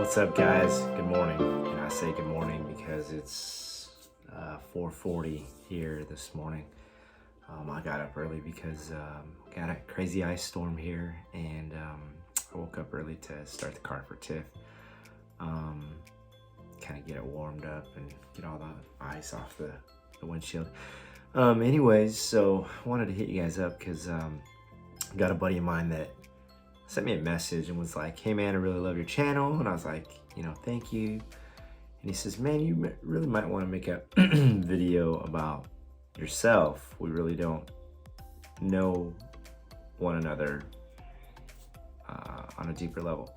What's up, guys? Good morning. And I say good morning because it's 4:40 here this morning. I got up early because got a crazy ice storm here, and I woke up early to start the car for Tiff. Kind of get it warmed up and get all the ice off the windshield. Anyways, so I wanted to hit you guys up because got a buddy of mine that sent me a message and was like, "Hey man, I really love your channel." And I was like, thank you. And he says, "Man, you really might want to make a video about yourself. We really don't know one another on a deeper level."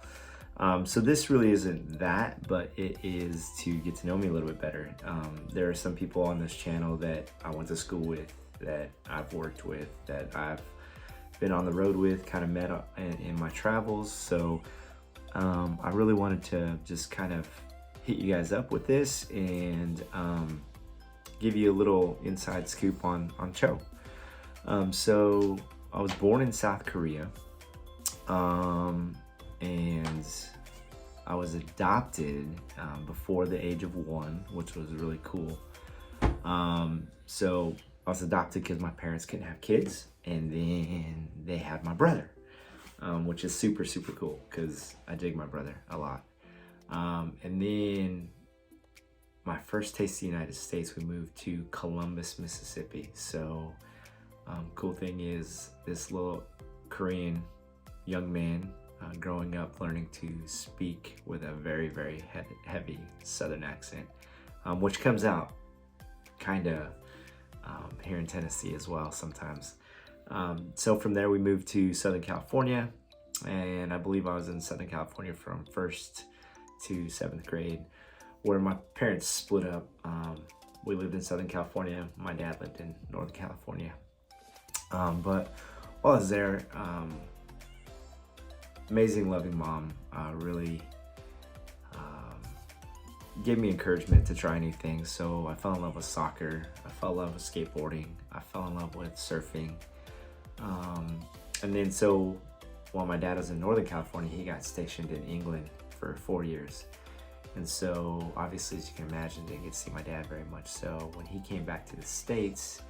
So this really isn't that, but it is to get to know me a little bit better. There are some people on this channel that I went to school with, that I've worked with, that I've been on the road with, kind of met in my travels. So I really wanted to just kind of hit you guys up with this and give you a little inside scoop on Choe. So I was born in South Korea, and I was adopted before the age of 1, which was really cool. So I was adopted because my parents couldn't have kids, and then they had my brother, which is super, super cool because I dig my brother a lot. And then my first taste of the United States, we moved to Columbus, Mississippi. So cool thing is, this little Korean young man growing up learning to speak with a very, very heavy Southern accent, which comes out kind of here in Tennessee as well sometimes. So from there we moved to Southern California, and I believe I was in Southern California from 1st to 7th grade, where my parents split up. We lived in Southern California, my dad lived in Northern California. But while I was there, amazing, loving mom, really gave me encouragement to try new things. So I fell in love with soccer, I fell in love with skateboarding, I fell in love with surfing. And then so while my dad was in Northern California, he got stationed in England for 4 years. And so obviously, as you can imagine, didn't get to see my dad very much. So when he came back to the States,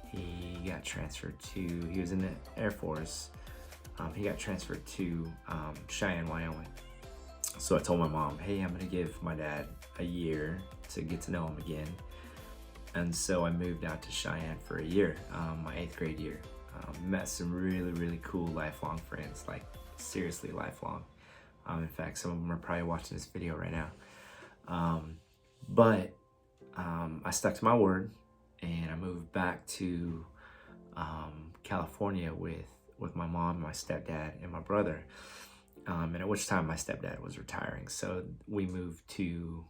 he got transferred to, he was in the Air Force. He got transferred to Cheyenne, Wyoming. So I told my mom, "Hey, I'm gonna give my dad a year to get to know him again." And so I moved out to Cheyenne for a year, my 8th grade year. Met some really, really cool lifelong friends, like seriously lifelong. In fact, some of them are probably watching this video right now. But I stuck to my word, and I moved back to California with my mom, my stepdad, and my brother. And at which time my stepdad was retiring. So we moved to,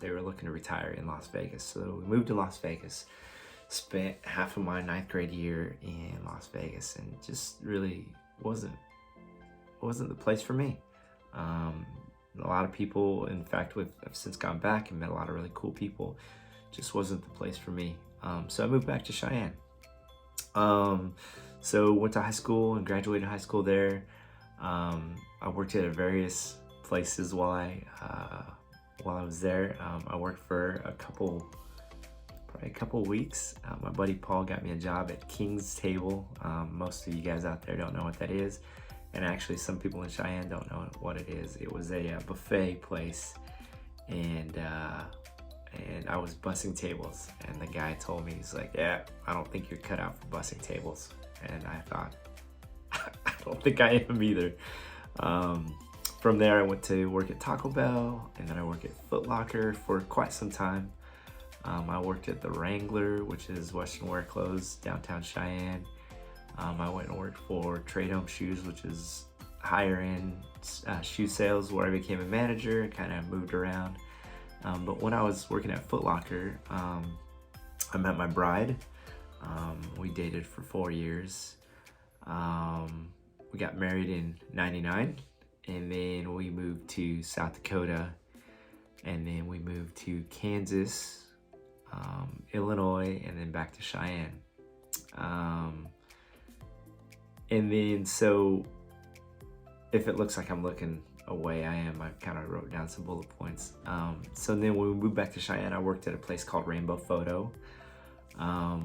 they were looking to retire in Las Vegas. So we moved to Las Vegas, spent half of my 9th grade year in Las Vegas, and just really wasn't the place for me. A lot of people, in fact, I've since gone back and met a lot of really cool people, just wasn't the place for me. So I moved back to Cheyenne. So went to high school and graduated high school there. I worked at various places while I was there. I worked for probably a couple weeks. My buddy Paul got me a job at King's Table. Most of you guys out there don't know what that is. And actually some people in Cheyenne don't know what it is. It was a buffet place, and I was bussing tables, and the guy told me, he's like, "Yeah, I don't think you're cut out for bussing tables." And I thought, I don't think I am either. From there I went to work at Taco Bell, and then I worked at Foot Locker for quite some time. I worked at the Wrangler, which is Western wear clothes, downtown Cheyenne. I went and worked for Trade Home Shoes, which is higher end shoe sales, where I became a manager, kind of moved around. But when I was working at Foot Locker, I met my bride. We dated for 4 years. We got married in '99, and then we moved to South Dakota, and then we moved to Kansas, Illinois, and then back to Cheyenne. And then so if it looks like I'm looking away I am. I kind of wrote down some bullet points. So then when we moved back to Cheyenne, I worked at a place called Rainbow Photo,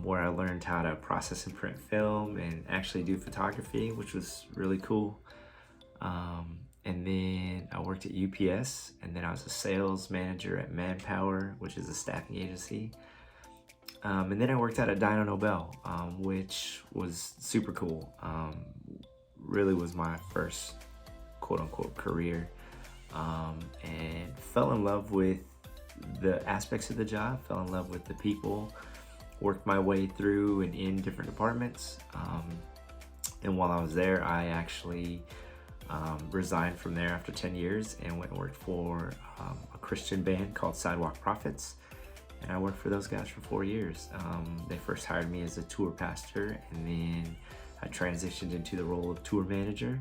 where I learned how to process and print film and actually do photography, which was really cool. And then I worked at UPS, and then I was a sales manager at Manpower, which is a staffing agency. And then I worked out at Dyno Nobel, which was super cool. Really was my first quote unquote career, and fell in love with the aspects of the job, fell in love with the people, worked my way through and in different departments. And while I was there, I actually resigned from there after 10 years and went and worked for a Christian band called Sidewalk Prophets. And I worked for those guys for 4 years. They first hired me as a tour pastor, and then I transitioned into the role of tour manager.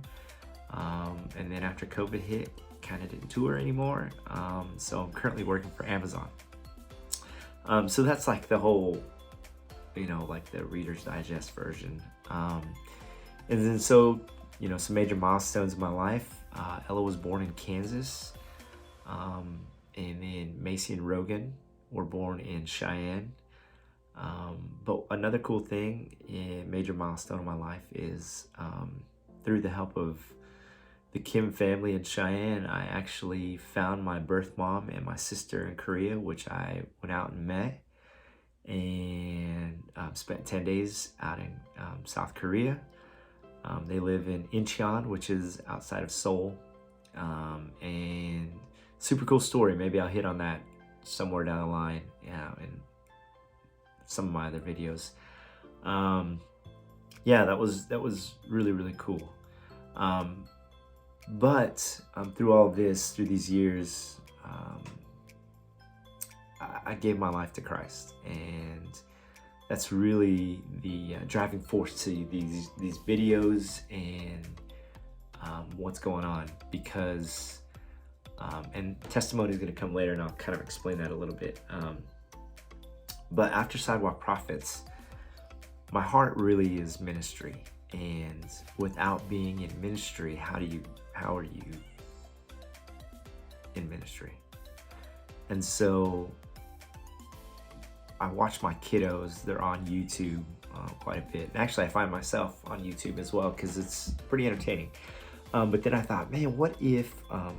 And then after COVID hit, kind of didn't tour anymore. So I'm currently working for Amazon. So that's like the whole, like the Reader's Digest version. And then so, some major milestones in my life. Ella was born in Kansas. And then Macy and Rogan were born in Cheyenne. But another cool thing, a major milestone in my life is through the help of the Kim family in Cheyenne, I actually found my birth mom and my sister in Korea, which I went out and met, and spent 10 days out in South Korea. They live in Incheon, which is outside of Seoul, and super cool story. Maybe I'll hit on that somewhere down the line, in some of my other videos. That was really, really cool. But through all this, through these years, I gave my life to Christ, and that's really the driving force to these videos and what's going on, because and testimony is going to come later, and I'll kind of explain that a little bit. But after Sidewalk Prophets, my heart really is ministry, and without being in ministry, how are you in ministry? And so I watch my kiddos. They're on YouTube quite a bit. And actually, I find myself on YouTube as well because it's pretty entertaining. But then I thought, man, what if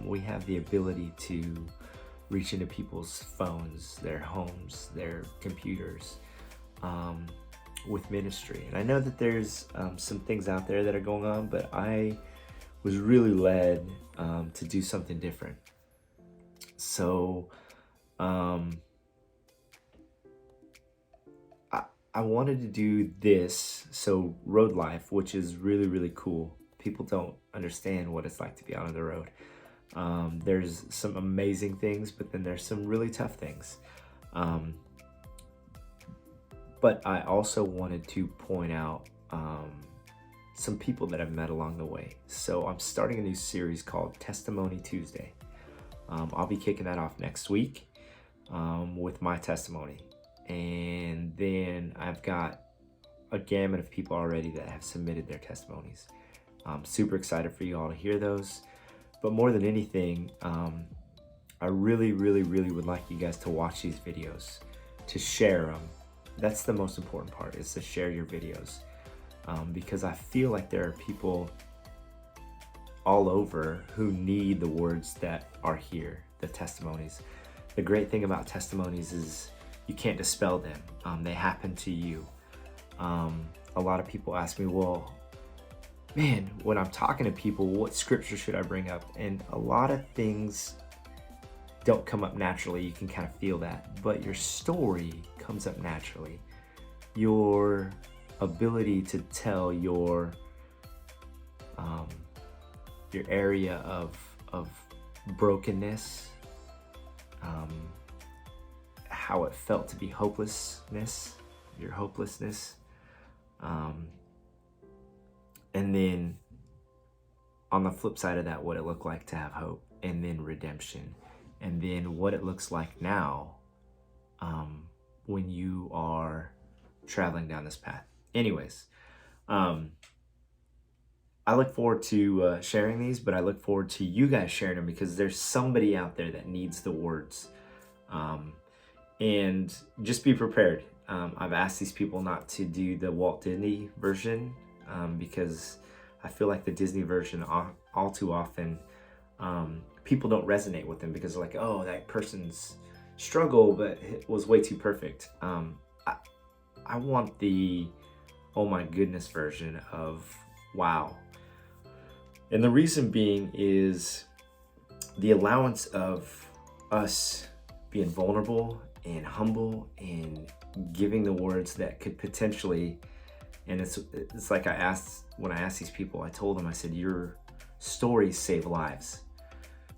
we have the ability to reach into people's phones, their homes, their computers, with ministry? And I know that there's some things out there that are going on, but I was really led to do something different. So I wanted to do this. So road life, which is really, really cool. People don't understand what it's like to be out on the road. There's some amazing things, but then there's some really tough things. But I also wanted to point out some people that I've met along the way. So I'm starting a new series called Testimony Tuesday. I'll be kicking that off next week with my testimony. And then I've got a gamut of people already that have submitted their testimonies. I'm super excited for you all to hear those. But more than anything, I really, really, really would like you guys to watch these videos, to share them. That's the most important part, is to share your videos. Because I feel like there are people all over who need the words that are here, the testimonies. The great thing about testimonies is you can't dispel them. They happen to you. A lot of people ask me, well, man, when I'm talking to people, what scripture should I bring up? And a lot of things don't come up naturally. You can kind of feel that, but your story comes up naturally. Your ability to tell your area of brokenness, how it felt to be hopelessness, your hopelessness, and then on the flip side of that, what it looked like to have hope, and then redemption, and then what it looks like now when you are traveling down this path. Anyways, I I look forward to sharing these, but I look forward to you guys sharing them because there's somebody out there that needs the words. And just be prepared. I've asked these people not to do the Walt Disney version because I feel like the Disney version all too often people don't resonate with them because they're like, oh, that person's struggle, but it was way too perfect. I want the oh my goodness version of wow. And the reason being is the allowance of us being vulnerable and humble and giving the words that could potentially, and it's like when I asked these people, I told them, I said, your stories save lives.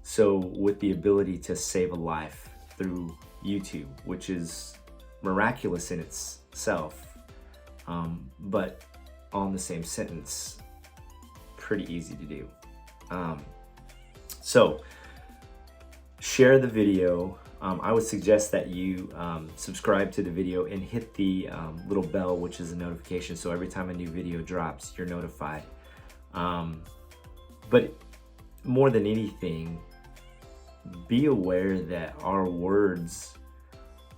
So with the ability to save a life through YouTube, which is miraculous in itself, but on the same sentence, pretty easy to do. So share the video. I would suggest that you subscribe to the video and hit the little bell, which is a notification. So every time a new video drops, you're notified. But more than anything, be aware that our words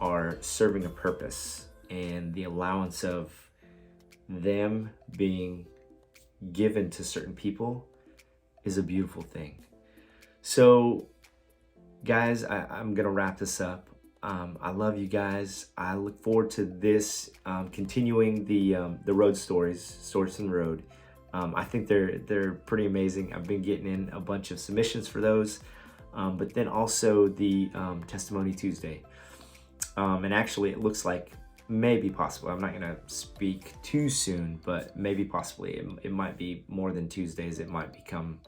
are serving a purpose, and the allowance of them being given to certain people is a beautiful thing. So guys, I'm gonna wrap this up. I love you guys. I look forward to this continuing the road stories from the road. I think they're pretty amazing. I've been getting in a bunch of submissions for those, but then also the Testimony Tuesday. And actually, it looks like maybe possible. I'm not gonna speak too soon, but maybe possibly it might be more than Tuesdays. It might become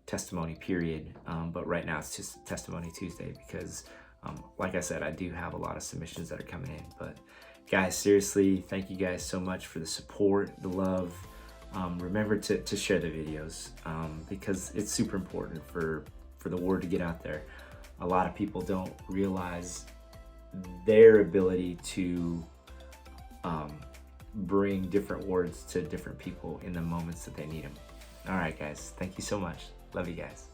testimony period, but right now it's just Testimony Tuesday because like I said, I do have a lot of submissions that are coming in. But guys, seriously, thank you guys so much for the support, the love. Remember to share the videos because it's super important for the word to get out there. A lot of people don't realize their ability to bring different words to different people in the moments that they need them. All right, guys, thank you so much. Love you guys.